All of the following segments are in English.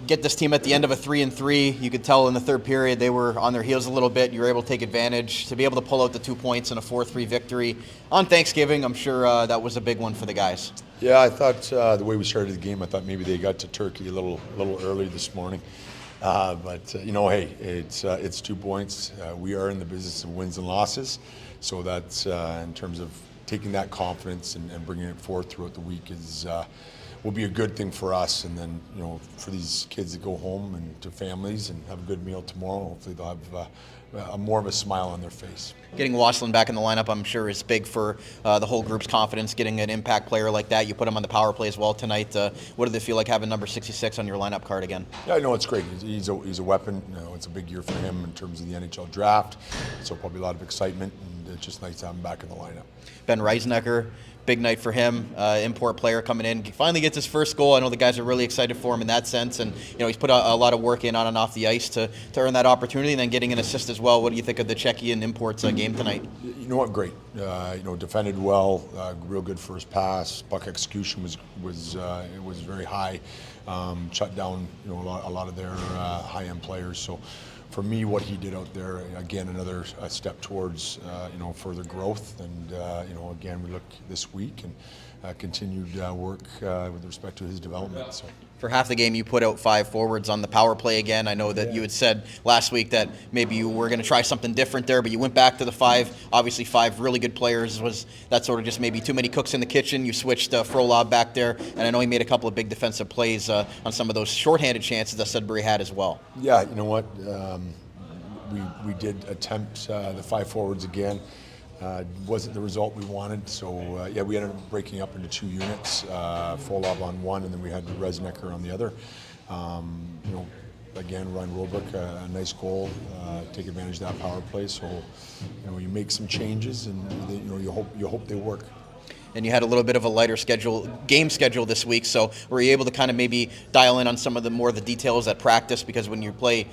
get this team at the end of a 3-3. You could tell in the third period they were on their heels a little bit. You were able to take advantage to be able to pull out the 2 points in a 4-3 victory on Thanksgiving. I'm sure that was a big one for the guys. Yeah, I thought the way we started the game, I thought maybe they got to Turkey a little early this morning. But hey, it's 2 points. We are in the business of wins and losses, so that's in terms of taking that confidence and bringing it forth throughout the week will be a good thing for us. And then for these kids to go home and to families and have a good meal tomorrow, hopefully they'll have more of a smile on their face. Getting Wasselin back in the lineup, I'm sure, is big for the whole group's confidence. Getting an impact player like that, you put him on the power play as well tonight. What did it feel like having number 66 on your lineup card again? Yeah, I know it's great. He's a weapon. It's a big year for him in terms of the NHL draft, so probably a lot of excitement, and it's just nice to have him back in the lineup. Ben Reisnecker, big night for him. Import player coming in, he finally gets his first goal. I know the guys are really excited for him in that sense, and he's put a lot of work in on and off the ice to earn that opportunity, and then getting an assist as well. What do you think of the Czechian imports game tonight? You know what? Great. Defended well. Real good first pass. Puck execution was very high. Shut down a lot of their high-end players. So for me, what he did out there, again, another step towards further growth. And again, we look this week and continued work with respect to his development. So. For half the game, you put out 5 forwards on the power play again. I know that you had said last week that maybe you were going to try something different there, but you went back to the 5. Obviously, 5 really good players. Was that sort of just maybe too many cooks in the kitchen? You switched Frolov back there, and I know he made a couple of big defensive plays on some of those shorthanded chances that Sudbury had as well. Yeah, you know what? We did attempt the 5 forwards again. Wasn't the result we wanted, so we ended up breaking up into 2 units. Frolov on one, and then we had Resnecker on the other. Again, Ryan Roebuck, a nice goal. Take advantage of that power play. So, you make some changes, and you hope they work. And you had a little bit of a lighter game schedule this week, so were you able to kind of maybe dial in on some of the details at practice? Because when you play,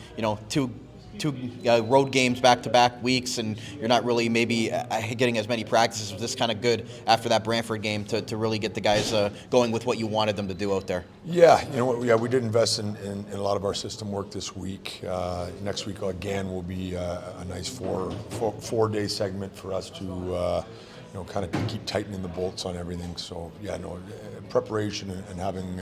two road games back-to-back weeks, and you're not really maybe getting as many practices. Was this kind of good after that Brantford game to really get the guys going with what you wanted them to do out there? Yeah, we did invest in a lot of our system work this week. Next week again will be a nice four-day segment for us to kind of keep tightening the bolts on everything. So preparation and having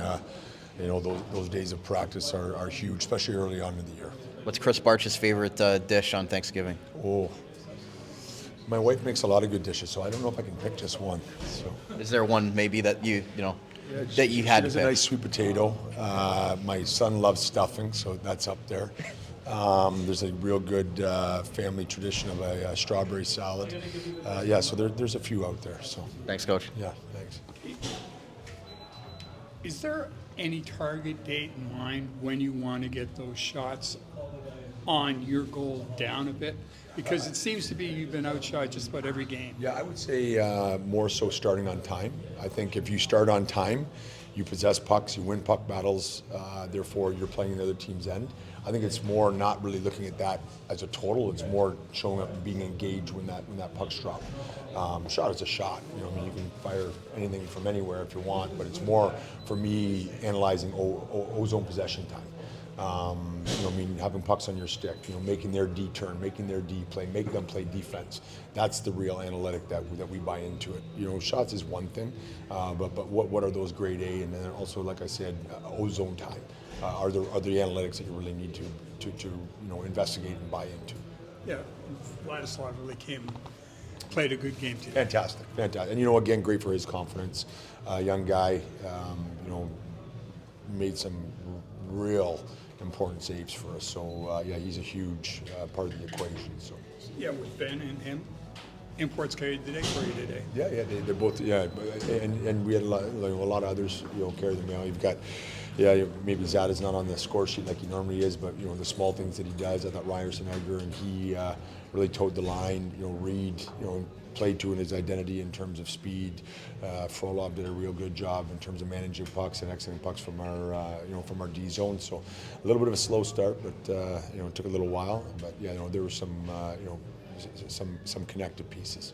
those days of practice are huge, especially early on in the year. What's Krys Barch's favorite dish on Thanksgiving? Oh, my wife makes a lot of good dishes, so I don't know if I can pick just one. So, is there one maybe that that you had? There's a nice sweet potato. My son loves stuffing, so that's up there. There's a real good family tradition of a strawberry salad. So there's a few out there. So thanks, Coach. Yeah, thanks. Is there any target date in mind when you want to get those shots on your goal down a bit? Because it seems to be you've been outshot just about every game. Yeah, I would say more so starting on time. I think if you start on time, you possess pucks, you win puck battles, therefore you're playing the other team's end. I think it's more not really looking at that as a total. It's more showing up and being engaged when that puck's dropped. Shot is a shot. You can fire anything from anywhere if you want, but it's more for me analyzing ozone possession time. Meaning having pucks on your stick, making their D turn, making their D play, make them play defense. That's the real analytic that we buy into it. Shots is one thing, but what are those grade A, and then also, like I said, ozone time. Are the analytics that you really need to investigate and buy into? Yeah, Vladislav really played a good game today. Fantastic, and again, great for his confidence. Young guy, made some real important saves for us. So he's a huge part of the equation. So yeah, with Ben and him, imports carried the day for you today. Yeah, they're both and we had a lot of others carry them out. You've got maybe Zada's not on the score sheet like he normally is, but the small things that he does. I thought Ryerson Edgar and he really towed the line. Reed played to in his identity in terms of speed. Frolov did a real good job in terms of managing pucks and exiting pucks from our D zone. So a little bit of a slow start, but it took a little while. But there were some connected pieces.